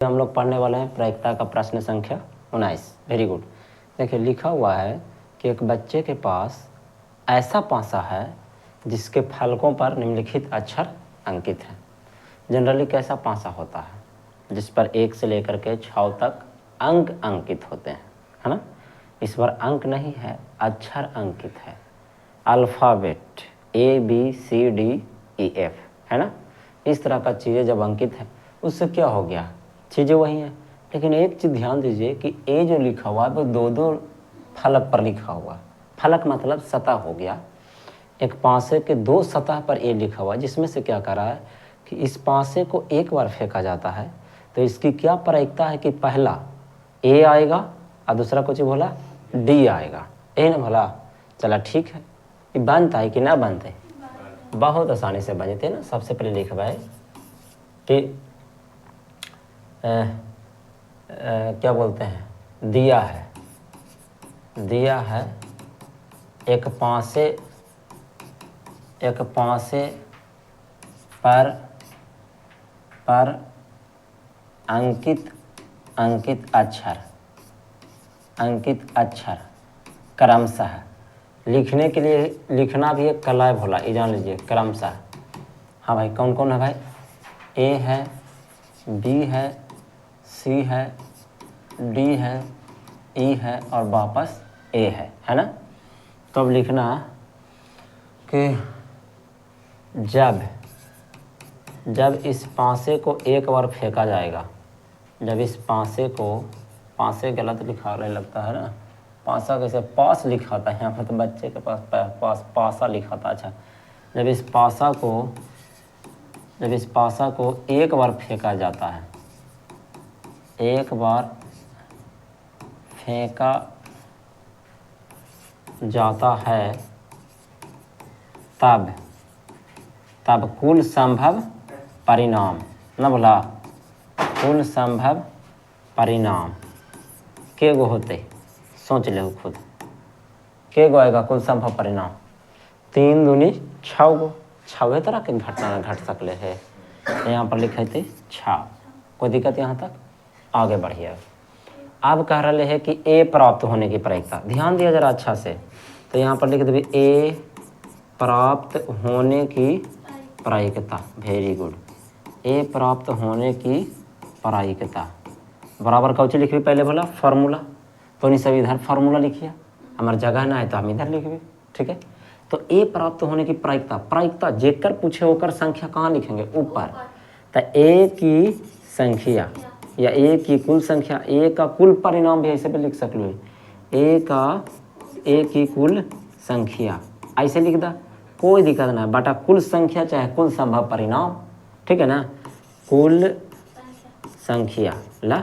हम लोग पढ़ने वाले हैं प्रायिकता का प्रश्न संख्या 19। Very good. देखिए लिखा हुआ है कि एक बच्चे के पास ऐसा पासा है जिसके फलकों पर निम्नलिखित अक्षर अंकित हैं। जनरली कैसा पासा होता है जिस पर 1 से लेकर के 6 तक अंक अंकित होते हैं, है ना। इस बार अंक नहीं है, अक्षर अंकित है। अल्फ़ाबेट ABCDEF, है ना। इस तरह का चीज़ें जब अंकित है उससे क्या हो गया, चीज़ें वही हैं। लेकिन एक चीज़ ध्यान दीजिए कि ए जो लिखा हुआ है वो दो फलक पर लिखा हुआ। फलक मतलब सतह हो गया। एक पासे के 2 सतह पर ए लिखा हुआ, जिसमें से क्या कर रहा है कि इस पासे को एक बार फेंका जाता है तो इसकी क्या प्रायिकता है कि पहला ए आएगा और दूसरा कुछ बोला डी आएगा, ए ना भला। चला ठीक है, ये बनता है कि ना बनता है? बहुत आसानी से बनते ना। सबसे पहले लिखवा है कि क्या बोलते हैं, दिया है एक पासे पर अंकित अक्षर क्रमशः। लिखने के लिए लिखना भी एक कला है भोला, ये जान लीजिए, क्रमशः। हाँ भाई, कौन कौन है भाई? ए है, बी है, सी है, डी है, ई है और वापस ए है ना। तो अब लिखना कि जब इस पासे को एक बार फेंका जाएगा, जब इस पासे गलत लिखा रहे लगता है ना, पासा कैसे पास लिखा था यहाँ पर, तो बच्चे के पास पासा लिखा था। अच्छा, जब इस पासा को एक बार फेंका जाता है, एक बार फेंका जाता है तब कुल संभव परिणाम न बोला, कुल संभव परिणाम के गो होते, सोच ले खुद, के गो आएगा कुल संभव परिणाम? 3 दूनी 6 गो, 6 तरह के घटना घट सकले है। यहाँ पर लिखे थे 6। कोई दिक्कत यहाँ तक? आगे बढ़िए। अब कह रहे हैं कि ए प्राप्त होने की प्रायिकता, ध्यान दिया जरा अच्छा से। तो यहाँ पर लिख दे ए प्राप्त होने की प्रायिकता। Very good. ए प्राप्त होने की प्रायिकता बराबर कौची लिखी पहले बोला? फार्मूला। तो नहीं सब इधर फार्मूला लिखिए, हमारे जगह ना है तो हम इधर लिखिए, ठीक है। तो ए प्राप्त होने की प्रायिकता जेकर पूछे होकर संख्या कहाँ लिखेंगे? ऊपर। तो ए की संख्या या ए की कुल संख्या, ए का कुल परिणाम भी ऐसे भी लिख सकते हो। ए की कुल संख्या ऐसे लिख दा, कोई दिक्कत ना, बटा कुल संख्या चाहे कुल संभव परिणाम, ठीक है ना। कुल संख्या ला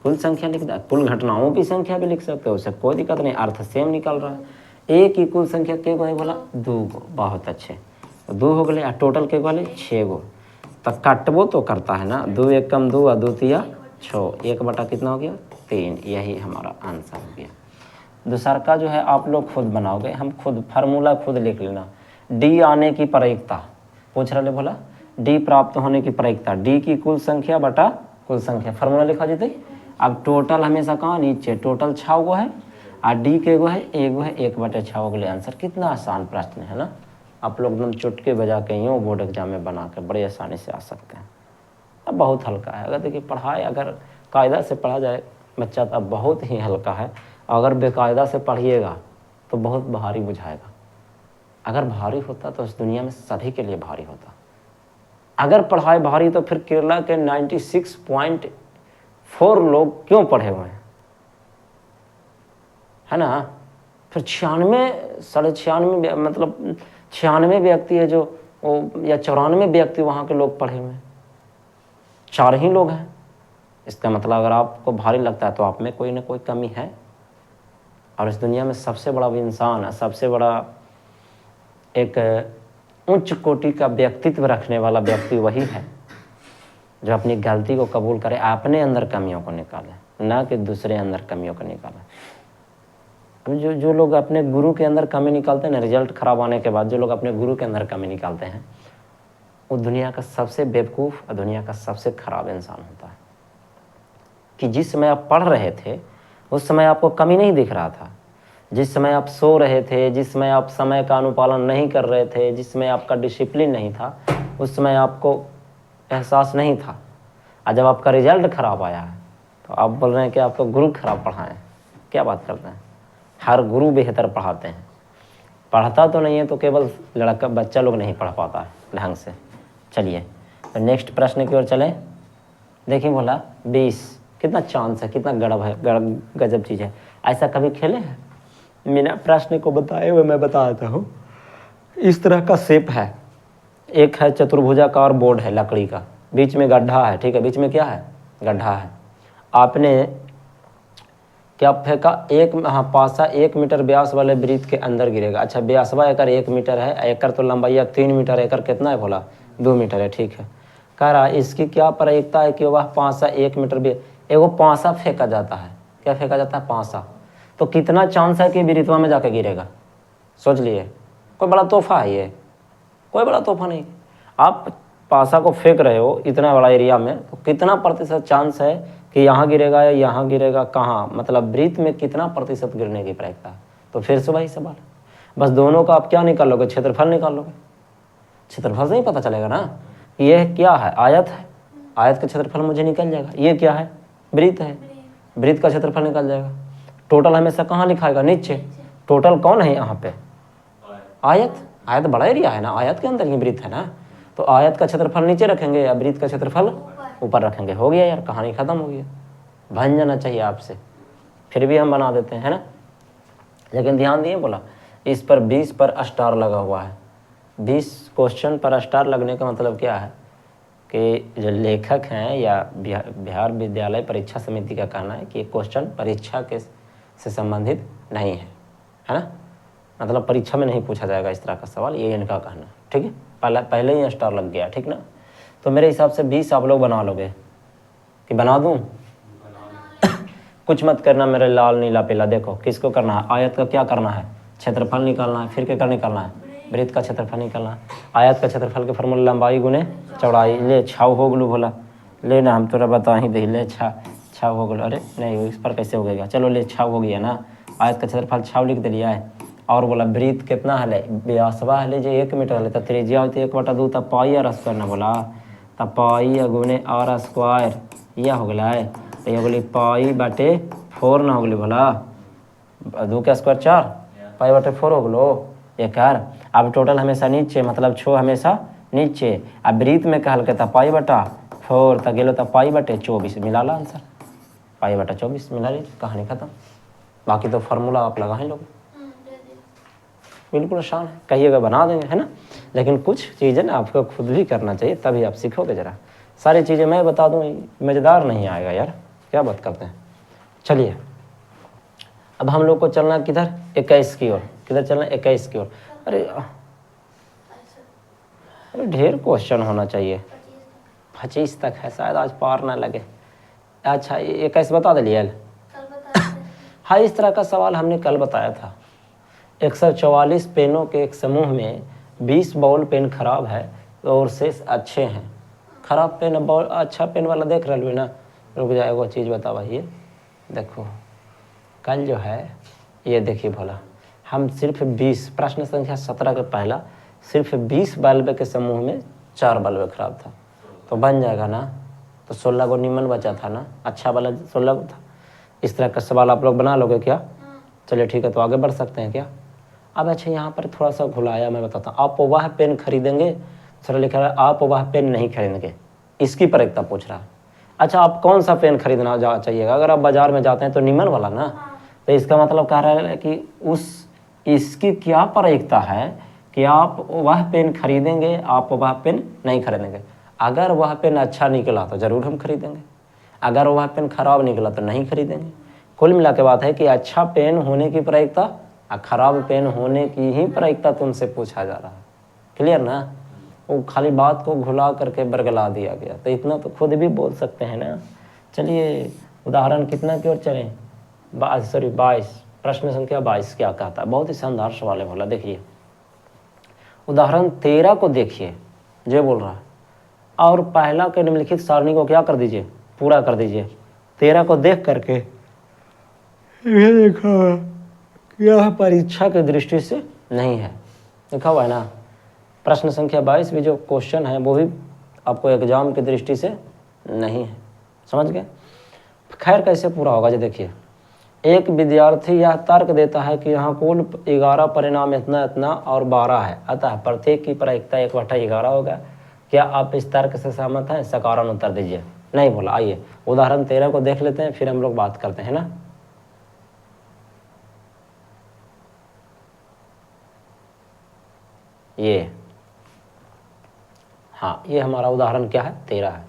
कुल संख्या लिख दा, कुल घटनाओं की संख्या भी लिख सकते हो, उससे कोई दिक्कत नहीं, अर्थ सेम निकल रहा है। ए की कुल संख्या के गो है बोला? 2 गो। बहुत अच्छे, 2 हो गए। टोटल के गो 6 गो। तो काटबो तो करता है ना, 2 1 कम 2 और 2 तिया 6, 1 बटा कितना हो गया? 3। यही हमारा आंसर हो गया। दूसरा का जो है आप लोग खुद बनाओगे, हम खुद फार्मूला खुद लिख लेना। डी आने की प्रायिकता पूछ रहे बोला, डी प्राप्त होने की प्रायिकता, डी की कुल संख्या बटा कुल संख्या, फार्मूला लिखा जाते। अब टोटल हमेशा कहाँ नीचे, टोटल 6 गो है और डी के गो है 1 गो है, 1 बटे 6 हो गए आंसर। कितना आसान प्रश्न है ना, आप लोग एकदम चुटके बजा के यूँ बोर्ड एग्जाम में बना के बड़े आसानी से आ सकते हैं। अब बहुत हल्का है, अगर देखिए पढ़ाई अगर कायदा से पढ़ा जाए बच्चा तो अब बहुत ही हल्का है। अगर बेकायदा से पढ़िएगा तो बहुत भारी बुझाएगा। अगर भारी होता तो इस दुनिया में सभी के लिए भारी होता। अगर पढ़ाई भारी तो फिर केरला के 96.4 लोग क्यों पढ़े हुए हैं, है ना। फिर 96 साढ़े 96 मतलब 96 व्यक्ति है जो या 94 व्यक्ति वहाँ के लोग पढ़े हुए हैं, 4 ही लोग हैं। इसका मतलब अगर आपको भारी लगता है तो आप में कोई ना कोई कमी है। और इस दुनिया में सबसे बड़ा इंसान है, सबसे बड़ा एक उच्च कोटि का व्यक्तित्व रखने वाला व्यक्ति वही है जो अपनी गलती को कबूल करे, अपने अंदर कमियों को निकाले, ना कि दूसरे अंदर कमियों को निकाले। अब जो लोग अपने गुरु के अंदर कमी निकालते हैं ना, रिजल्ट खराब आने के बाद जो लोग अपने गुरु के अंदर कमी निकालते हैं, वो दुनिया का सबसे बेवकूफ़ और दुनिया का सबसे खराब इंसान होता है। कि जिस समय आप पढ़ रहे थे उस समय आपको कमी नहीं दिख रहा था, जिस समय आप सो रहे थे, जिस समय आप समय का अनुपालन नहीं कर रहे थे, जिस समय आपका डिसिप्लिन नहीं था, उस समय आपको एहसास नहीं था। और जब आपका रिजल्ट खराब आया है तो आप बोल रहे हैं कि आपका गुरु खराब पढ़ाएं। क्या बात करते हैं? हर गुरु बेहतर पढ़ाते हैं। पढ़ता तो नहीं है तो केवल लड़का बच्चा लोग नहीं पढ़ पाता है ढंग से। चलिए तो नेक्स्ट प्रश्न की ओर चलें। देखिए बोला 20, कितना चांस है, कितना गड़ब है, गजब चीज़ है। ऐसा कभी खेले हैं? बिना प्रश्न को बताए हुए मैं बताता हूँ। इस तरह का शेप है, एक है चतुर्भुजाकार बोर्ड है लकड़ी का, बीच में गड्ढा है, ठीक है, बीच में क्या है? गड्ढा है। आपने क्या फेंका? हाँ, पासा 1 मीटर व्यास वाले वृत्त के अंदर गिरेगा। अच्छा, व्यासवा एकर 1 मीटर है, एकर तो लंबाई 3 मीटर, एकर कितना है बोला? 2 मीटर है, ठीक है। कह रहा इसकी क्या प्रायिकता है कि वह पासा 1 मीटर भी, एगो पासा फेंका जाता है। क्या फेंका जाता है? पासा। तो कितना चांस है कि वृत्तवा में जाके गिरेगा? सोच लिए। कोई बड़ा तोहफा है ये? कोई बड़ा तोहफा नहीं। आप पासा को फेंक रहे हो इतना बड़ा एरिया में, तो कितना प्रतिशत चांस है कि यहाँ गिरेगा या यहाँ गिरेगा? कहाँ, मतलब वृत्त में कितना प्रतिशत गिरने की प्रायिकता है? तो फिर से वही सवाल, बस दोनों का आप क्या निकालोगे? क्षेत्रफल निकालोगे। क्षेत्रफल से ही पता चलेगा ना। यह क्या है? आयत है, आयत का क्षेत्रफल मुझे निकल जाएगा। ये क्या है? वृत्त है, वृत्त का क्षेत्रफल निकल जाएगा। टोटल हमेशा कहाँ लिखाएगा? नीचे। टोटल कौन है यहाँ पे? आयत। आयत बड़ा एरिया है ना, आयत के अंदर ही वृत्त है ना, तो आयत का क्षेत्रफल नीचे रखेंगे या वृत्त का क्षेत्रफल ऊपर रखेंगे। हो गया यार, कहानी खत्म हो गया। बन जाना चाहिए आपसे, फिर भी हम बना देते हैं ना। लेकिन ध्यान दिए बोला इस पर 20 पर स्टार लगा हुआ है। 20 क्वेश्चन पर स्टार लगने का मतलब क्या है कि जो लेखक हैं या बिहार विद्यालय परीक्षा समिति का कहना है कि क्वेश्चन परीक्षा के से संबंधित नहीं है ना, मतलब परीक्षा में नहीं पूछा जाएगा इस तरह का सवाल, ये इनका कहना है। ठीक है, पहले ही स्टार लग गया, ठीक ना। तो मेरे हिसाब से 20 आप लोग बना लोगे कि बना दूं? कुछ मत करना मेरे लाल नीला पीला। देखो किसको करना है? आयत का क्या करना है? क्षेत्रफल निकालना है। फिर क्या कर निकालना है? वृत्त का क्षेत्रफल निकालना है। आयत का क्षेत्रफल के फॉर्मूला लंबाई गुने चौड़ाई। ले छाव हो गलू बोला, ले ना हम तोरा बता ही दे, ले छाव हो गलू। अरे नहीं, इस पर कैसे हो गया? चलो ले छाव हो गया ना। आयत का क्षेत्रफल छाव लिख दिया है। और बोला वृत्त कितना है? व्यासवा है जो 1 मीटर है, तो त्रिज्या होती है 1/2 तब पाई आर स्क्वायर ना बोला, तब पाई गुने आर स्क्वायर यह हो गया है। तो ये बोली पाई बटे 4 ना हो गई बोला, 2 का स्क्वायर 4, पाई बटे 4 हो गलो एक। अब टोटल हमेशा नीचे, मतलब छो हमेशा नीचे। अब वृत्त में कहल के था पाई बटा 4 तक गेलो, तब पाई बटे 24 मिला ला आंसर, पाई बटा 24 मिला लीजिए, कहानी खत्म। बाकी तो फार्मूला आप लगाएं लोग, बिल्कुल आसान है, कहिएगा बना देंगे, है ना। लेकिन कुछ चीज़ें ना आपको खुद भी करना चाहिए, तभी आप सीखोगे। जरा सारी चीज़ें मैं बता दूँ मज़ेदार नहीं आएगा यार, क्या बात करते हैं। चलिए अब हम लोग को चलना किधर? 21 की ओर। किधर चलना? 21 की ओर। अरे ढेर क्वेश्चन होना चाहिए, 25 तक है, शायद आज पार ना लगे। अच्छा 21 बता दिलिए। हाँ, इस तरह का सवाल हमने कल बताया था। 144 पेनों के एक समूह में 20 बॉल पेन खराब है और शेष अच्छे हैं। खराब पेन बॉल, अच्छा पेन वाला देख रहे हो ना। रुक जाए, वो चीज़ बता भाई, ये देखो कल जो है ये देखिए भोला, हम सिर्फ 20, प्रश्न संख्या 17 का पहला, सिर्फ 20 बल्ब के समूह में 4 बल्ब खराब था, तो बन जाएगा ना। तो 16 को निमन बचा था ना, अच्छा वाला 16 को था। इस तरह का सवाल आप लोग बना लोगे क्या? चलिए ठीक है, तो आगे बढ़ सकते हैं क्या? अब अच्छा यहाँ पर थोड़ा सा घुलाया, मैं बताता हूँ। आप वह पेन खरीदेंगे, सर लिखा है आप वह पेन नहीं खरीदेंगे, इसकी प्रायिकता पूछ रहा है। अच्छा आप कौन सा पेन खरीदना चाहिएगा? अगर आप बाजार में जाते हैं तो निमन वाला ना, तो इसका मतलब कह रहा है कि इसकी क्या प्रायिकता है कि आप वह पेन खरीदेंगे, आप वह पेन नहीं खरीदेंगे। अगर वह पेन अच्छा निकला तो ज़रूर हम खरीदेंगे, अगर वह पेन खराब निकला तो नहीं खरीदेंगे। कुल मिला के बात है कि अच्छा पेन होने की प्रायिकता और खराब पेन होने की ही प्रायिकता तुमसे पूछा जा रहा है। क्लियर ना? वो खाली बात को घुला करके बरगला दिया गया, तो इतना तो खुद भी बोल सकते हैं ना। चलिए उदाहरण कितना की ओर चलें? 22, प्रश्न संख्या 22 क्या कहता है? बहुत ही शानदार सवाल है भोला। देखिए उदाहरण 13 को देखिए, जो बोल रहा है, और पहला के निम्नलिखित सारणी को क्या कर दीजिए? पूरा कर दीजिए। 13 को देख करके ये लिखा हुआ यह परीक्षा की दृष्टि से नहीं है, लिखा हुआ है ना। प्रश्न संख्या 22 भी जो क्वेश्चन है वो भी आपको एग्जाम की दृष्टि से नहीं है, समझ गए। खैर कैसे पूरा होगा जी, देखिए एक विद्यार्थी यह तर्क देता है कि यहाँ कुल 11 परिणाम इतना इतना और 12 है, अतः प्रत्येक की प्रायिकता 1/11 होगा। क्या आप इस तर्क से सहमत हैं? सकारात्मक उत्तर दीजिए। नहीं बोला। आइए उदाहरण 13 को देख लेते हैं, फिर हम लोग बात करते हैं ना। ये हाँ, ये हमारा उदाहरण क्या है? 13 है।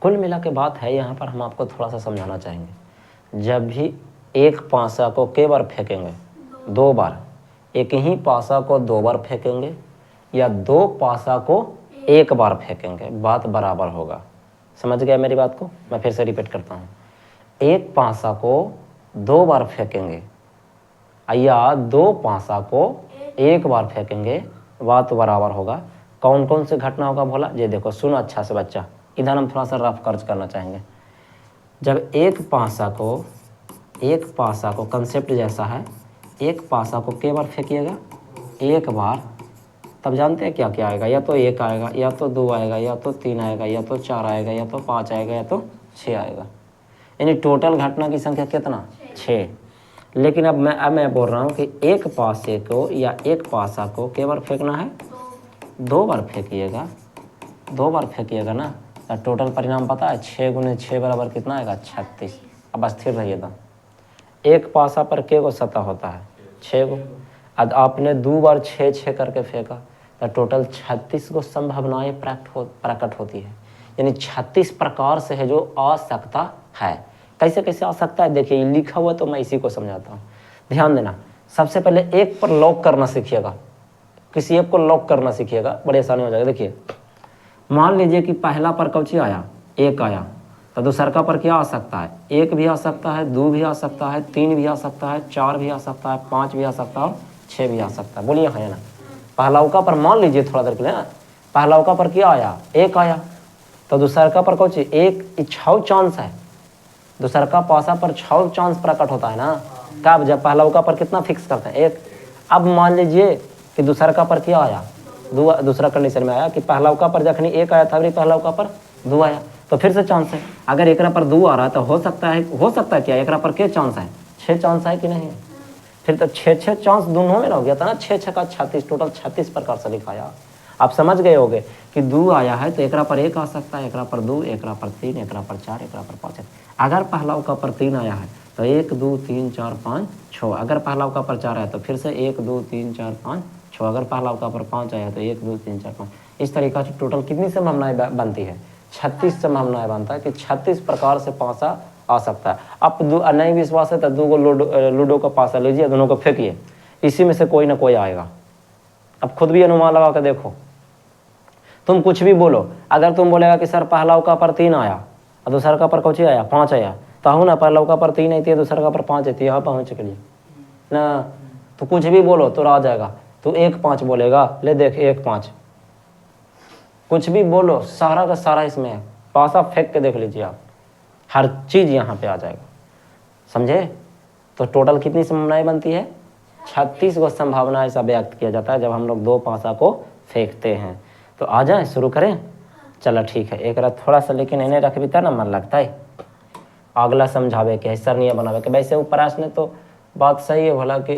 कुल मिला के बात है, यहाँ पर हम आपको थोड़ा सा समझाना चाहेंगे। जब भी एक पासा को कई बार फेंकेंगे? 2 बार। एक ही पासा को 2 बार फेंकेंगे या 2 पासा को 1 बार फेंकेंगे, बात बराबर होगा। समझ गया मेरी बात को? मैं फिर से रिपीट करता हूँ। एक पासा को 2 बार फेंकेंगे या 2 पासा को 1 बार फेंकेंगे, बात बराबर होगा। कौन कौन से घटना होगा बोला? ये देखो, सुनो अच्छा से बच्चा, इधर हम थोड़ा सा रफ कर्ज करना चाहेंगे। जब एक पासा को कंसेप्ट जैसा है, एक पासा को कई बार फेंकिएगा? 1 बार। तब जानते हैं क्या क्या आएगा? या तो 1 आएगा, या तो 2 आएगा, या तो 3 आएगा, या तो 4 आएगा, या तो 5 आएगा, या तो 6 आएगा। यानी टोटल घटना की संख्या कितना? 6। लेकिन अब मैं बोल रहा हूँ कि एक पासे को या एक पासा को कई बार फेंकना है? 2 बार फेंकिएगा। 2 बार फेंकिएगा ना, तो टोटल परिणाम पता है? 6 × 6 बराबर कितना आएगा? 36। अब स्थिर रहिएगा। एक पासा पर के गो सतह होता है? 6 गो। अब आपने 2 बार 6 करके फेंका, तो टोटल 36 गो संभावनाएं प्रकट होती है। यानी 36 प्रकार से है जो आ सकता है। कैसे कैसे आ सकता है? देखिए लिखा हुआ, तो मैं इसी को समझाता हूँ, ध्यान देना। सबसे पहले एक पर लॉक करना सीखिएगा, किसी एक को लॉक करना सीखिएगा, बड़ी आसानी हो जाएगा। देखिए मान लीजिए कि पहला पर कौची आया? 1 आया, तो दूसरा पर क्या आ सकता है? 1 भी आ सकता है, 2 भी आ सकता है, 3 भी आ सकता है, 4 भी आ सकता है, 5 भी आ सकता है और 6 भी आ सकता है। बोलिए है ना। पहलाउका पर मान लीजिए थोड़ा देर के लिए, पहलाउका पर क्या आया? 1 आया, तो दूसरा पर कौची? 1 6 चांस है। दूसरा पासा पर 6 चांस प्रकट होता है ना। कब? जब पहलाउका पर कितना फिक्स करते हैं? 1। अब मान लीजिए कि दूसरा पर क्या आया? 2। दूसरा कंडीशन में आया कि पहलाउका पर जखनी 1 आया था, पहलाउका पर 2 आया, तो फिर से चांस है। अगर एकरा पर 2 आ रहा है तो हो सकता है क्या? एकरा पर क्या चांस है? 6 चांस है कि नहीं? फिर तो 6 चांस दोनों में हो गया था ना। 6 का 36, टोटल 36 प्रकार से लिखाया। आप समझ गए होगे कि 2 आया है तो एकरा पर 1 आ सकता है, एकरा पर 2, एकरा पर 3, एकरा पर 4, एकरा पर 5। अगर पहलाउका पर 3 आया है तो 1 2 3 4 5 6। अगर पहलाउका पर 4 आया तो फिर से 1 2 3 4 5 6। अगर पहलाउका पर 5 आया तो 1 2 3 4 5। इस तरीका से टोटल कितनी संभावनाएं बनती है? 36 संभावनाएं बनता है कि 36 प्रकार से पासा आ सकता है। अब नहीं विश्वास है तो 2 गो लूडो का पासा लीजिए, दोनों को फेंकिए, इसी में से कोई ना कोई आएगा। अब खुद भी अनुमान लगा कर देखो। तुम कुछ भी बोलो, अगर तुम बोलेगा कि सर पहलाउका पर 3 आया और दूसरा पर कौची आया? 5 आया, तो हूँ ना पहलाउका पर 3 आई थी, दूसरा पर 5 आई थी, यहाँ पहुँच के लिए ना। तो कुछ भी बोलो तो आ जाएगा। तू 1 5 बोलेगा, ले देख 1 5। कुछ भी बोलो, सारा का सारा इसमें है। पासा फेंक के देख लीजिए आप, हर चीज़ यहाँ पे आ जाएगा। समझे? तो टोटल कितनी संभावनाएं बनती है? 36 को संभावना ऐसा व्यक्त किया जाता है जब हम लोग 2 पासा को फेंकते हैं। तो आ जाए, शुरू करें? चलो ठीक है। एक रात थोड़ा सा लेकिन इन्हें रख भी था ना, मन लगता है अगला समझावे के, सर नहीं बनावे के। वैसे ऊपर ने तो बात सही है भला कि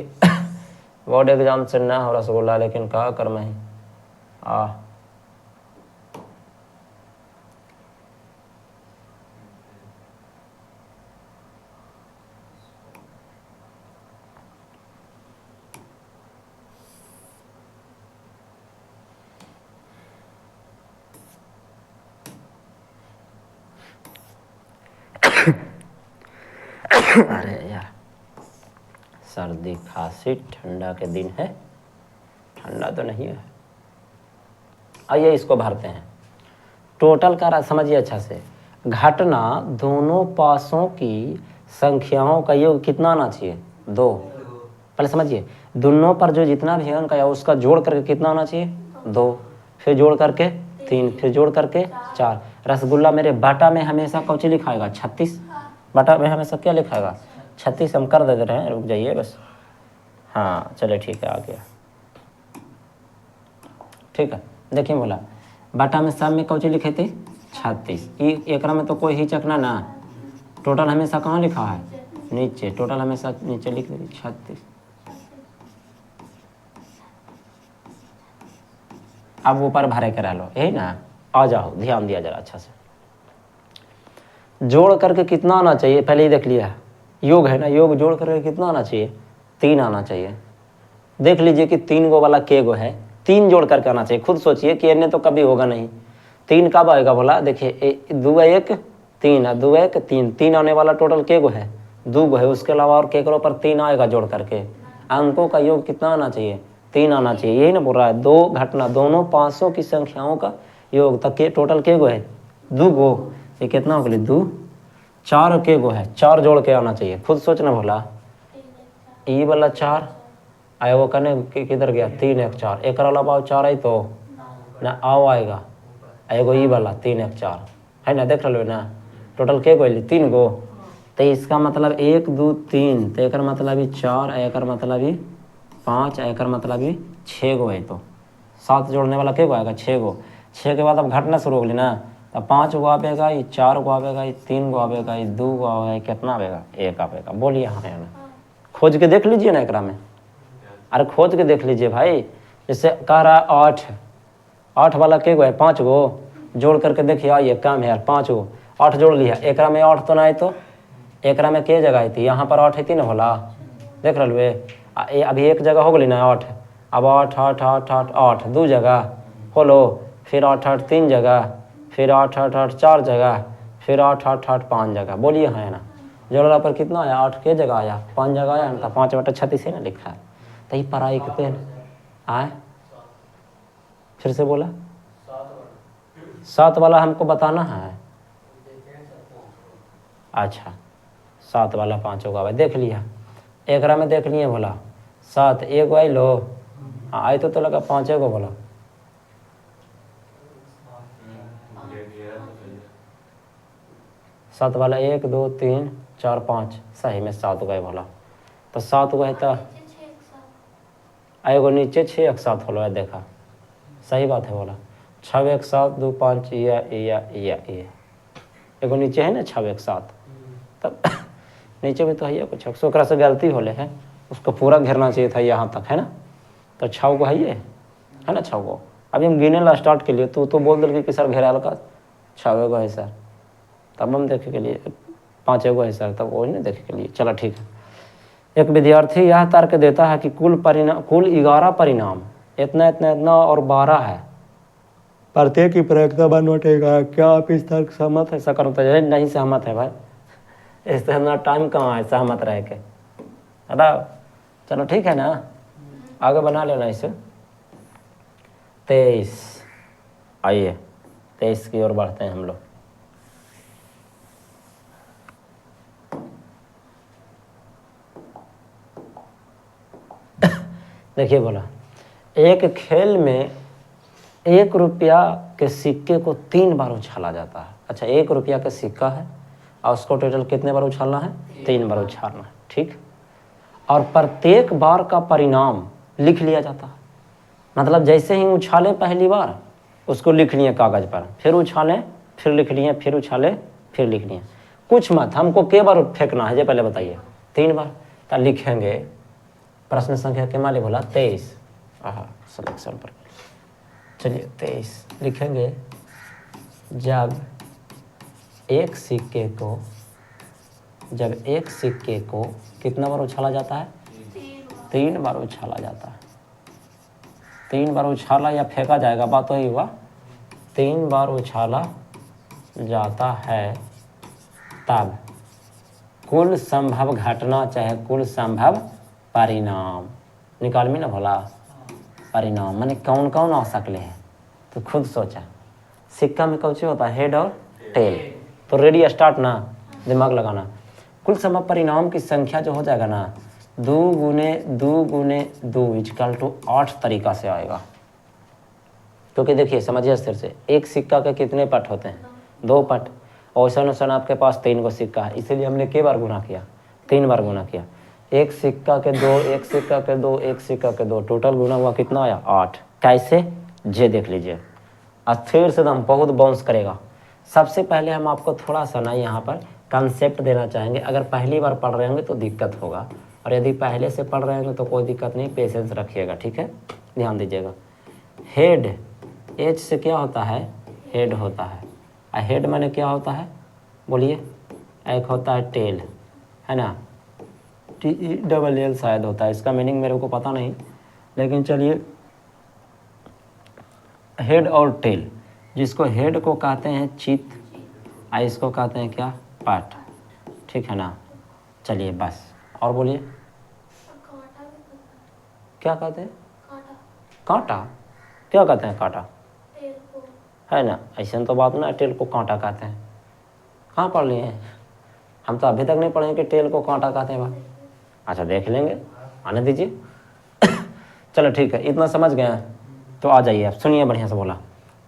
बोर्ड एग्जाम से ना हो रसगुल्ला, लेकिन कहा कर मैं अरे यार, सर्दी खांसी ठंडा के दिन है, ठंडा तो नहीं है। आइए इसको भरते हैं। टोटल का समझिए अच्छा से। घटना दोनों पासों की संख्याओं का योग कितना आना चाहिए? 2। पहले समझिए, दोनों पर जो जितना भी अंक आया उसका जोड़ करके कितना आना चाहिए? 2। फिर जोड़ करके 3, फिर जोड़ करके 4। रसगुल्ला मेरे बाटा में हमेशा कौची लिखाएगा? 36। बटा में हमेशा क्या लिखाएगा 36, हम कर दे रहे हैं, रुक जाइए बस। हाँ चलिए ठीक है, आ गया। ठीक है, देखिए बोला बटा में सब में कौन चीज लिखे थे 36, एक में तो कोई हिचकना ना, टोटल हमेशा कहाँ लिखा है नीचे, टोटल हमेशा नीचे लिख दीजिए 36। अब ऊपर भरे के रह लो, यही ना, आ जाओ, ध्यान दिया जरा अच्छा से। जोड़ करके कितना आना चाहिए पहले ही देख लिया, योग है ना, योग जोड़ करके कितना आना चाहिए 3 आना चाहिए। देख लीजिए कि 3 गो वाला के गो है, 3 जोड़ करके आना चाहिए। खुद सोचिए कि अन्य तो कभी होगा नहीं, 3 कब आएगा बोला, देखिए 2 1 3 है, 2 1 3, 3 आने वाला टोटल के गो है 2 गो है, उसके अलावा और के पर 3 आएगा जोड़ करके। अंकों का योग कितना आना चाहिए 3 आना चाहिए, यही ना बोल रहा है। 2 घटना दोनों 500 की संख्याओं का योग तक के टोटल के गो है 2 गो, ये कितना हो गया 2 4 के गो है, 4 जोड़ के आना चाहिए। खुद सोचना बोला, ई वाला 4 आए वो करने किधर गया 3 1 4, एक अलावा 4 आई तो ना आओ आएगा, एगो ई वाला 3 1 4 है ना, देख लो ना टोटल के गो 3 गो, तो इसका मतलब 1 2 3, तो एक मतलब ही 4, एक मतलब ही 5, एक मतलब ही 6 गो है, तो 7 जोड़ने वाला के गो आएगा 6 गो। 6 के बाद अब घटना शुरू हो गई ना, तब 5 गो आवेगा, ये 4 गो आवेगा, ये 3 गो आवेगा, ये 2 गो आवेगा, कितना आवेगा 1 आवेगा। बोलिए हाँ है ना, खोज के देख लीजिए ना एकरा में, अरे खोज के देख लीजिए भाई। जैसे कह रहा है 8 वाला के गो है 5 गो, जोड़ करके देखिए ये काम है यार 5 गो, 8 जोड़ लिया, एक में 8 तो ना है, तो एक में के जगह आई थी, यहाँ पर 8 थी ना भोला, देख रहे अभी एक जगह हो गई ना 8, अब 8 8 8 8 8 2 जगह होलो, फिर 8 8 3 जगह, फिर 8 8 8 4 जगह, फिर 8 8 8 5 जगह। बोलिए हाँ है ना, जोड़ला पर कितना आया 8 के जगह आया 5 जगह आया ना, 5 बटा 36 है ना लिखा है, तो ये पढ़ाई कितने आए, फिर से बोला 7 वाला हमको बताना है। अच्छा 7 वाला 5 होगा, देख लिया एक में, देख लिए बोला 7 1 आई लो, हाँ आई तो लगा 5 गो बोला, सात वाला 1 2 3 4 5, सही में 7 गए बोला, तो 7 गए तो एगो नीचे 6 1 7 होलो है, देखा सही बात है बोला, 6 1 7 2 5 ये एगो नीचे है ना 6 1 7, तब नीचे में तो है कुछ ओकरा से गलती होले है, उसको पूरा घेरना चाहिए था यहाँ तक है ना, तो 6 गो है ना 6 गो। अभी हम गिने ला स्टार्ट के लिए, तो बोल दिल कि सर घेरा का 6 गो है सर, तब हम देखे के लिए 5 गो है सर, तब वही नहीं देखे के लिए। चलो ठीक है, एक विद्यार्थी यह तर्क देता है कि कुल 11 परिणाम इतना इतना इतना और 12 है, प्रत्येक की प्रयोगता बनोटेगा, क्या आप इस तर्क सहमत है? सकर्म तो नहीं सहमत है भाई, इससे हमारा टाइम कहाँ है सहमत रह के, है। चलो ठीक है ना, आगे बना लेना इसे। 23, आइए 23 की ओर बढ़ते हैं हम लोग। देखिए बोला, एक खेल में 1 रुपया के सिक्के को 3 बार उछाला जाता है। अच्छा 1 रुपया का सिक्का है और उसको टोटल कितने बार उछालना है 3 बार उछालना है, ठीक। और प्रत्येक बार का परिणाम लिख लिया जाता है, मतलब जैसे ही उछाले पहली बार उसको लिख लिए कागज पर, फिर उछालें फिर लिख लिए, फिर उछाले फिर लिख लिए, कुछ मत, हमको के बार फेंकना है ये पहले बताइए 3 बार, तो लिखेंगे प्रश्न संख्या के माले बोला 23, सिलेक्शन पर चलिए 23 लिखेंगे। जब एक सिक्के को कितना बार उछाला जाता है 3 बार उछाला जाता है, 3 बार उछाला या फेंका जाएगा, बात वही हुआ, 3 बार उछाला जाता है, तब कुल संभव घटना चाहे कुल संभव परिणाम निकाल में ना भला, परिणाम माने कौन कौन आ सकले हैं, तो खुद सोचा। सिक्का में कौन सी होता है हेड और टेल, तो रेडी स्टार्ट ना, दिमाग लगाना। कुल संभव परिणाम की संख्या जो हो जाएगा ना 2 गुने 2 गुने 2 इक्वल टू 8 तरीका से आएगा, क्योंकि देखिए समझिए स्थिर से, एक सिक्का के कितने पट होते हैं 2 पट, औसन औसन आपके पास 3 गो सिक्का है, इसीलिए हमने कई बार गुना किया, 3 बार गुना किया। एक सिक्का के 2, एक सिक्का के 2, एक सिक्का के 2, टोटल गुना हुआ कितना आया 8। कैसे जे देख लीजिए। अब फिर से हम बहुत बाउंस करेगा। सबसे पहले हम आपको थोड़ा सा ना यहाँ पर कंसेप्ट देना चाहेंगे। अगर पहली बार पढ़ रहे होंगे तो दिक्कत होगा, और यदि पहले से पढ़ रहे होंगे तो कोई दिक्कत नहीं, पेशेंस रखिएगा, ठीक है, ध्यान दीजिएगा। हेड, एच से क्या होता है, हेड होता है। हेड माने क्या होता है बोलिए, एक होता है टेल, है ना, TELL शायद होता है, इसका मीनिंग मेरे को पता नहीं, लेकिन चलिए हेड और टेल, जिसको हेड को कहते हैं चित, और इसको कहते हैं क्या, पाठ, ठीक है ना। चलिए बस, और बोलिए क्या कहते हैं, कांटा, क्या कहते हैं, कांटा, है ना, ऐसा तो बात ना, टेल को कांटा कहते हैं। कहाँ पढ़ लिए हैं, हम तो अभी तक नहीं पढ़े कि टेल को कांटा कहते हैं भाई। अच्छा देख लेंगे, आने दीजिए। चलो ठीक है, इतना समझ गए हैं तो आ जाइए, आप सुनिए बढ़िया से बोला।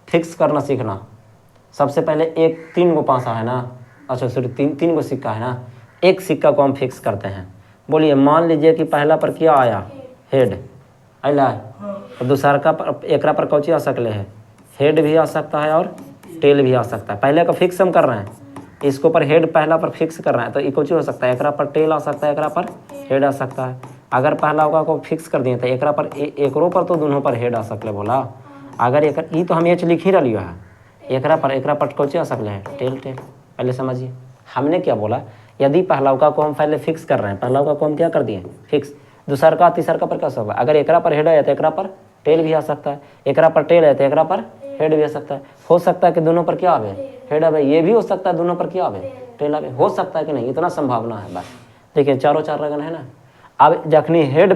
फिक्स करना सीखना। सबसे पहले 3 गो पासा है ना, अच्छा सॉरी 3 गो सिक्का है ना, एक सिक्का को हम फिक्स करते हैं। बोलिए, मान लीजिए कि पहला पर क्या आया, हेड अला, और दूसरा का पर एक पर कौची आ सकले है, हेड भी आ सकता है और टेल भी आ सकता है। पहले का फिक्स हम कर रहे हैं, इसको पर हेड पहला पर फिक्स कर रहे हैं, तो ये कौची हो सकता है, एक पर टेल आ सकता है, एक पर हेड आ सकता है। अगर पहला होगा को फिक्स कर दिए तो एक पर एकरो पर तो दोनों पर हेड आ सकले बोला। अगर एक ये तो हम एच लिख ही रही है, एक पर कौची आ सकले है, टेल। पहले समझिए हमने क्या बोला, यदि पहला को हम पहले फिक्स कर रहे हैं, पहला को हम क्या कर दिए फिक्स, दूसरा का तीसरा का पर क्या होगा, अगर एक पर हेड है तो एक पर टेल भी आ सकता है, एक पर टेल है तो एक पर हेड भी आ सकता है। हो सकता है कि दोनों पर क्या आवे, हेड आवे, ये भी हो सकता है दोनों पर क्या आवे, टेल आवे, हो सकता है कि नहीं, इतना संभावना है बस। देखिए चारों 4 रगन है ना। अब जखनी हेड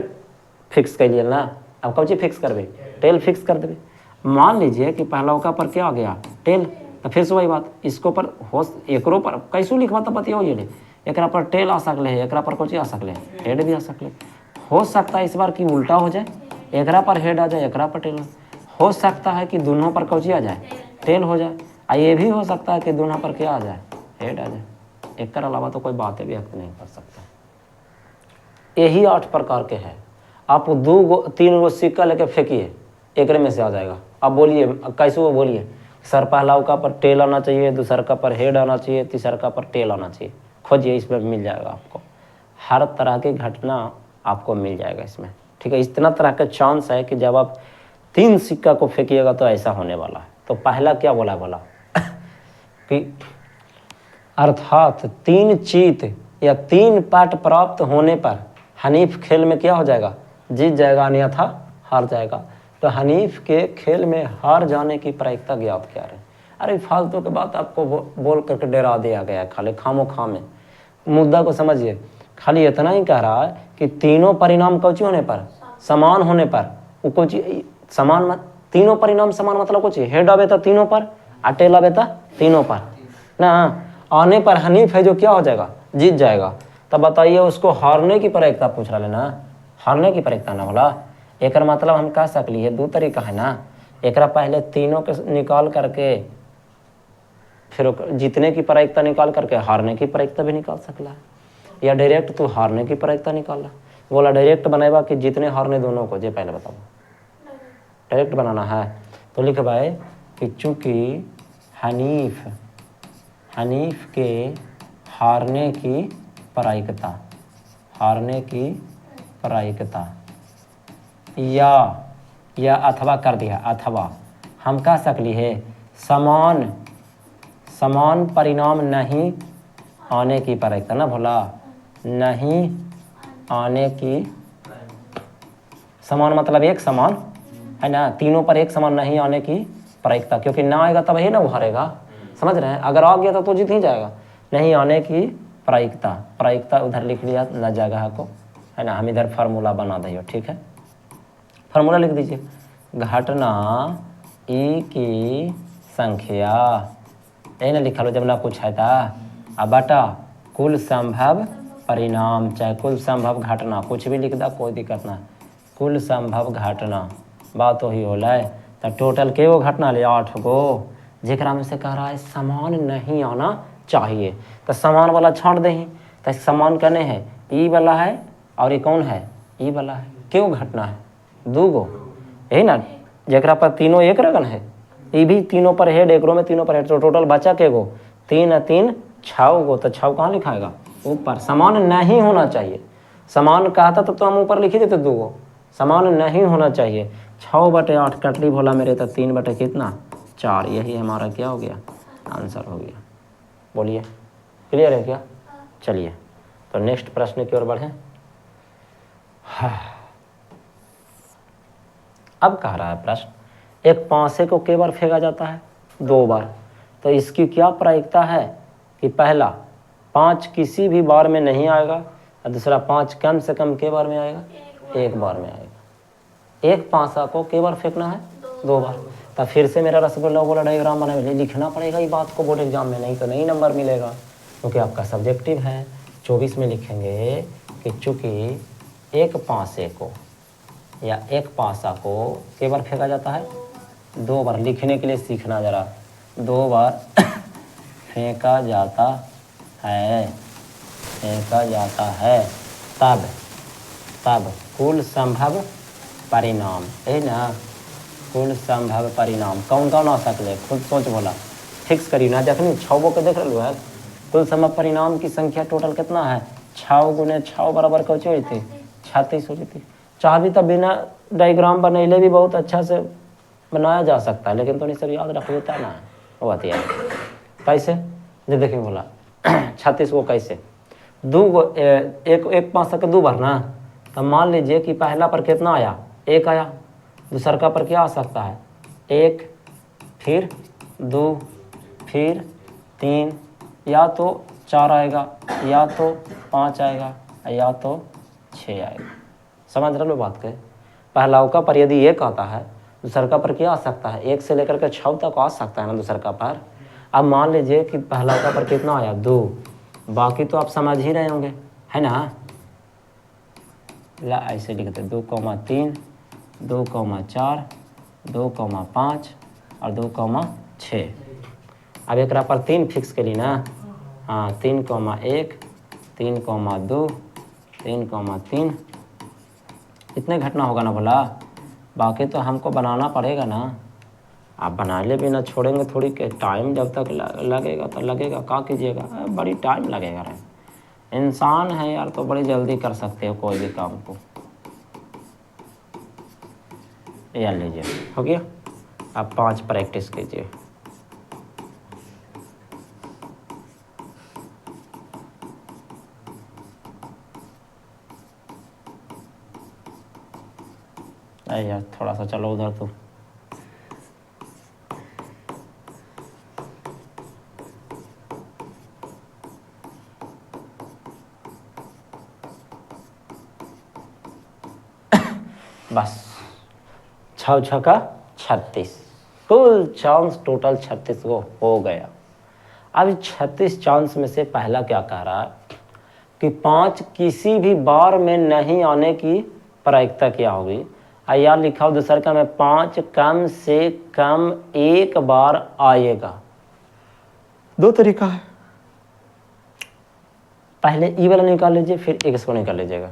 फिक्स कर लिए ना, अब कौन चीज फिक्स करबे, टेल फिक्स कर देवे। मान लीजिए कि पहला का पर क्या आ गया, टेल, तो फिर से वही बात, इसको पर हो एकरो पर कैसो लिखवा तो बताइए, ये एक पर टेल आ सकले है, एक पर कौन चीज आ सकले है, हेड भी आ सकले। हो सकता है इस बार की उल्टा हो जाए, एक पर हेड आ जाए, एक पर टेल हो सकता है कि दोनों पर कौची आ जाए, टेल हो जाए। और ये भी हो सकता है कि दोनों पर क्या आ जाए, हेड आ जाए। एक कर अलावा तो कोई बात भी व्यक्त नहीं कर सकता। यही 8 प्रकार के हैं। आप 3 गो सिक्का लेके फेंकिए, एक में से आ जाएगा। अब बोलिए कैसे, वो बोलिए सर पहला का पर टेल आना चाहिए, दूसरा का पर हेड आना चाहिए, तीसरा का पर टेल आना चाहिए। खोजिए, इसमें मिल जाएगा आपको, हर तरह की घटना आपको मिल जाएगा इसमें, ठीक है। इतना तरह का चांस है कि जब आप 3 सिक्का को फेंकिएगा तो ऐसा होने वाला है। तो पहला क्या बोला कि अर्थात 3 चीत या 3 पाठ प्राप्त होने पर हनीफ खेल में क्या हो जाएगा, जीत जाएगा, अन्यथा हार जाएगा। तो हनीफ के खेल में हार जाने की प्रायिकता ज्ञात क्या है। अरे फालतू के बात आपको बोल करके डरा दिया गया है, खाली खामो खाम में। मुद्दा को समझिए, खाली इतना ही कह रहा है कि तीनों परिणाम कौची होने पर, समान होने पर, वो कुछ समान मत, तीनों परिणाम समान मतलब कुछ हेड आवे तो तीनों पर, टेल आवे तो तीनों पर ना, आने पर हनीफ है जो क्या हो जाएगा, जीत जाएगा। तब बताइए उसको हारने की प्रायिकता पूछ रहा है ना, हारने की प्रायिकता ना बोला। एक मतलब हम कह सकली है 2 तरीका है ना, एक पहले तीनों के निकाल करके फिर जीतने की प्रायिकता निकाल करके हारने की प्रायिकता भी निकाल सकला है, या डायरेक्ट तू हारने की प्रायिकता निकाला। बोला डायरेक्ट बनाएगा कि जीतने हारने दोनों को, जे पहले बताओ। डायरेक्ट बनाना है तो लिख भाई कि चूंकि हनीफ के हारने की प्रायिकता या अथवा कर दिया, अथवा हम कह सकली है समान परिणाम नहीं आने की प्रायिकता ना भोला, नहीं आने की, समान मतलब एक समान है ना, तीनों पर एक समान नहीं आने की प्रायिकता, क्योंकि ना आएगा तब ही ना वो हारेगा, समझ रहे हैं। अगर आ गया तो जीत ही जाएगा। नहीं आने की प्रायिकता उधर लिख लिया न जगह को, है ना। हम इधर फार्मूला बना दिए, ठीक है, फार्मूला लिख दीजिए। घटना ई की संख्या, यही ना लिखा लो जब ना कुछ है था, अब बटा कुल संभव परिणाम, चाहे कुल संभव घटना, कुछ भी लिख दा कोई दिक्कत ना, कुल संभव घटना, बात वही होला है। तो टोटल के वो घटना ले 8 गो, जेकरा में से कह रहा है समान नहीं आना चाहिए। तो समान वाला छाँट दे ही, तो समान कने है ई वाला है और ये कौन है ई वाला है। क्यों घटना है दू गो यही ना, जरा पर तीनों एक रगन है, ये भी तीनों पर हेड, एकरो में तीनों पर हेड, तो टोटल बचा के गो 3 और 3 6 गो। तो 6 कहाँ लिखाएगा ऊपर। समान नहीं होना चाहिए, समान कहता तो हम ऊपर लिख ही देते 2 गो, समान नहीं होना चाहिए। 6/8 कटली भोला मेरे, तो 3 कितना 4, यही हमारा क्या हो गया आंसर हो गया। बोलिए क्लियर है क्या। चलिए तो नेक्स्ट प्रश्न की ओर बढ़ें। अब कह रहा है प्रश्न, एक पांसे को कई बार फेंका जाता है 2 बार, तो इसकी क्या प्रायिकता है कि पहला 5 किसी भी बार में नहीं आएगा और दूसरा 5 कम से कम कई बार में आएगा 1 बार में आएगा। एक पांसा को कई बार फेंकना है 2 बार। तो फिर से मेरा रसगुल्ला वाला डायग्राम बना लिखना पड़ेगा ये बात को बोर्ड एग्जाम में, नहीं तो नहीं नंबर मिलेगा, क्योंकि आपका सब्जेक्टिव है। 24 में लिखेंगे कि चूँकि एक पांसे को या एक पासा को कई बार फेंका जाता है 2 बार। लिखने के लिए सीखना जरा, 2 बार फेंका जाता है, फेंका जाता है, तब कुल संभव परिणाम है ना, कुल संभव परिणाम कौन कौन आ सकले खुद सोच बोला, फिक्स करी ना। जखनी 6 के देख लो है, कुल संभव परिणाम की संख्या टोटल कितना है 6 गुने 6 बराबर कौची हुई थी 36 हो थी। चाहबी तो बिना डायग्राम बनैले भी बहुत अच्छा से बनाया जा सकता है, लेकिन तो नहीं सब याद रख लेता ना वो बात यार। कैसे जो देखिए बोला 36 को कैसे 2 गो एक 5 के 2 बार ना, तो मान लीजिए कि पहला पर कितना आया 1 आया, दूसर का पर क्या आ सकता है 1 फिर 2 फिर 3, या तो 4 आएगा या तो 5 आएगा या तो 6 आएगा। समझ रहे लो बात के। पहला का पर यदि 1 आता है, दूसर का पर क्या आ सकता है 1 से लेकर के 6 तक आ सकता है ना दूसर का पर। अब मान लीजिए कि पहला का पर कितना आया 2, बाकी तो आप समझ ही रहे होंगे है ना। ला ऐसे लिखते 2,3 2,4 2,5 और 2,6। अब एक पर 3 फिक्स के लिए ना, हाँ 3,1 3,2 3,3 इतने घटना होगा ना बोला। बाकी तो हमको बनाना पड़ेगा ना, आप बनाने भी ना छोड़ेंगे थोड़ी के टाइम जब तक लगेगा तो लगेगा, क्या कीजिएगा बड़ी टाइम लगेगा रहे। इंसान है यार तो बड़ी जल्दी कर सकते हो कोई भी काम को। यार लीजिए हो गया, आप 5 प्रैक्टिस कीजिए। अरे यार थोड़ा सा चलो उधर तो। बस 6 6 36, कुल चांस टोटल 36 को हो गया। अब 36 चांस में से पहला क्या कह रहा है कि 5 किसी भी बार में नहीं आने की प्रायिकता क्या होगी। यार लिखा हो दूसर का में 5 कम से कम 1 बार आएगा। 2 तरीका है, पहले ई वाला निकाल लीजिए फिर x को निकाल लीजिएगा।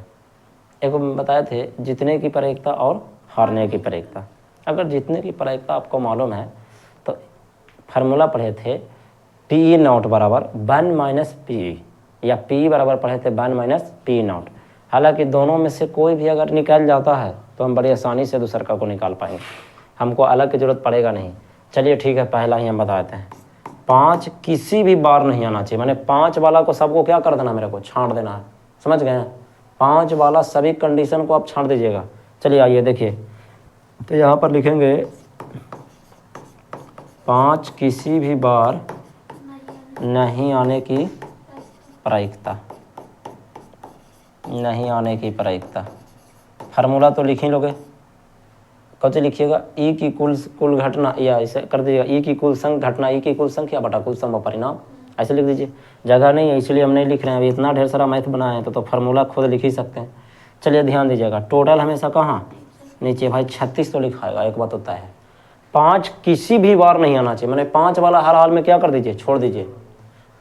एक बताए थे जीतने की प्रायिकता और हारने की प्रायिकता। अगर जीतने की प्रायिकता आपको मालूम है तो फार्मूला पढ़े थे P0 बराबर 1 - P, या P बराबर पढ़े थे 1 - P0। हालांकि दोनों में से कोई भी अगर निकल जाता है तो हम बड़ी आसानी से दूसर का को निकाल पाएंगे, हमको अलग की जरूरत पड़ेगा नहीं। चलिए ठीक है, पहला ही हम बताते हैं 5 किसी भी बार नहीं आना चाहिए, मैंने 5 वाला को सबको क्या कर देना, मेरे को छांट देना है। समझ गए हैं, 5 वाला सभी कंडीशन को आप छांट दीजिएगा। चलिए आइए देखिए, तो यहाँ पर लिखेंगे 5 किसी भी बार नहीं आने की प्रायिकता, नहीं आने की प्रायिकता। फार्मूला तो लिख ही लोगे, कौन लिखिएगा ई की कुल घटना, या ऐसे कर दीजिएगा ई की कुल घटना, ई की कुल संख्या बटा कुल संभव परिणाम, ऐसे लिख दीजिए। जगह नहीं है इसलिए हम नहीं लिख रहे हैं, अभी इतना ढेर सारा मैथ बनाए हैं तो फार्मूला खुद लिख ही सकते हैं। चलिए ध्यान दीजिएगा, टोटल हमेशा कहाँ नीचे भाई 36 तो लिखाएगा, एक बात होता है 5 किसी भी बार नहीं आना चाहिए, मैंने 5 वाला हर हाल में क्या कर दीजिए छोड़ दीजिए।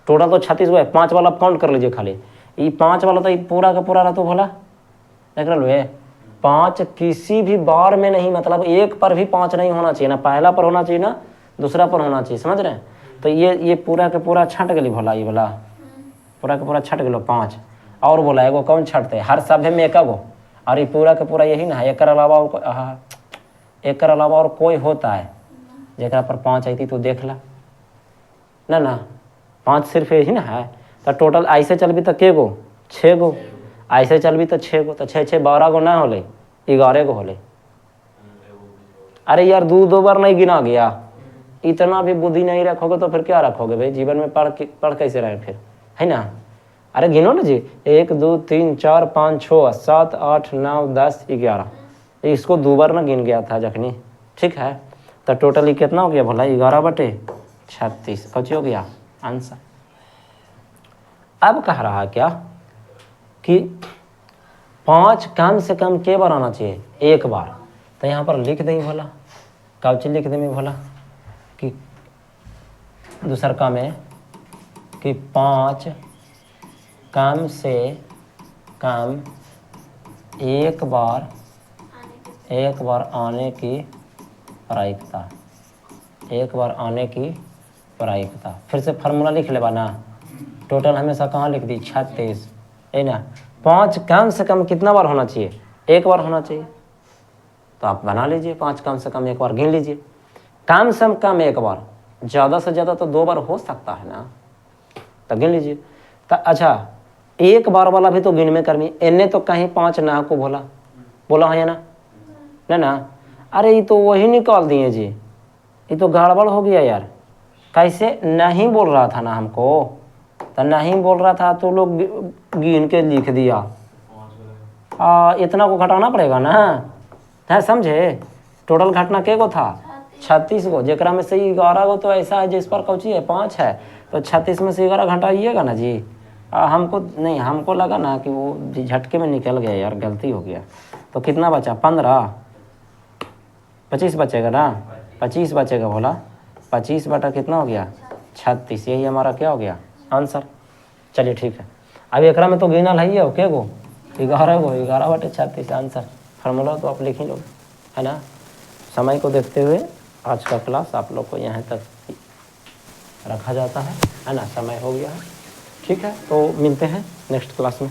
टोटल तो 36 गो है, 5 वाला काउंट कर लीजिए खाली। ये 5 वाला तो ये पूरा का पूरा रहा तो भला देख रहे लो 5 किसी भी बार में नहीं, मतलब एक पर भी 5 नहीं होना चाहिए, ना पहला पर होना चाहिए ना दूसरा पर होना चाहिए, समझ रहे हैं। तो ये पूरा के पूरा छट गली भला, ये वाला पूरा के पूरा छट गलो 5। और बोला एगो कौन छटते हर सभ्य में एक गो, और ये पूरा के पूरा यही ना है, एक अलावा और कोई होता है जरा पर 5 आई तो देख ला ना 5 सिर्फ यही ना है। तो टोटल ऐसे चल भी तो के गो 6 गो, ऐसे चल भी तो 6 गो, तो 6 6 12 गो ना होले, 11 गो होले। अरे यार 2 बार नहीं गिना गया, इतना भी बुद्धि नहीं रखोगे तो फिर क्या रखोगे भाई जीवन में, पढ़ कैसे रहे फिर, है ना। अरे गिनो ना जी, 1 2 3 4 5 6 7 8 9 10 11, इसको 2 बार ना गिन गया था जखनी, ठीक है। तो टोटली कितना हो गया भला 11/36, कुछ हो गया आंसर। अब कह रहा क्या कि 5 कम से कम के बार आना चाहिए, एक बार। तो यहाँ पर लिख देंगे भला, काउची लिख देंगे भला कि दूसर का में कि 5 कम से कम एक बार आने की प्रायिकता, एक बार आने की प्रायिकता। फिर से फार्मूला लिख लेबा ना, टोटल हमेशा कहाँ लिख दी 36, है ना। 5 कम से कम कितना बार होना चाहिए, एक बार होना चाहिए। तो आप बना लीजिए 5 कम से कम एक बार गिन लीजिए, कम से कम एक बार, ज़्यादा से ज़्यादा तो 2 बार हो सकता है ना, तो गिन लीजिए। तो अच्छा एक बार वाला भी तो गिन में करनी, इन्हें तो कहीं 5 ना को बोला है ना। अरे ये तो वही निकाल दिए जी, ये तो गड़बड़ हो गया यार। कैसे नहीं बोल रहा था ना हमको, तो नहीं बोल रहा था तो लोग गिन के लिख दिया। इतना को घटाना पड़ेगा ना, है समझे। टोटल घटना के गो था 36 गो, जरा में से 11 गो तो ऐसा है जिस पर कौची है 5 है, तो 36 में से 11 घटाइएगा ना जी। हमको लगा ना कि वो झटके में निकल गया यार, गलती हो गया। तो कितना बचा 15, 25 बचेगा ना, 25 बचेगा बोला, 25 बटा कितना हो गया 36, यही हमारा क्या हो गया आंसर। चलिए ठीक है, अब एकरा में तो गिनल है ये के गो 11 गो, 11/36 आंसर। फार्मूला तो आप लिख ही लो, है ना। समय को देखते हुए आज का क्लास आप लोग को यहाँ तक रखा जाता है ना, समय हो गया है, ठीक है। तो मिलते हैं नेक्स्ट क्लास में।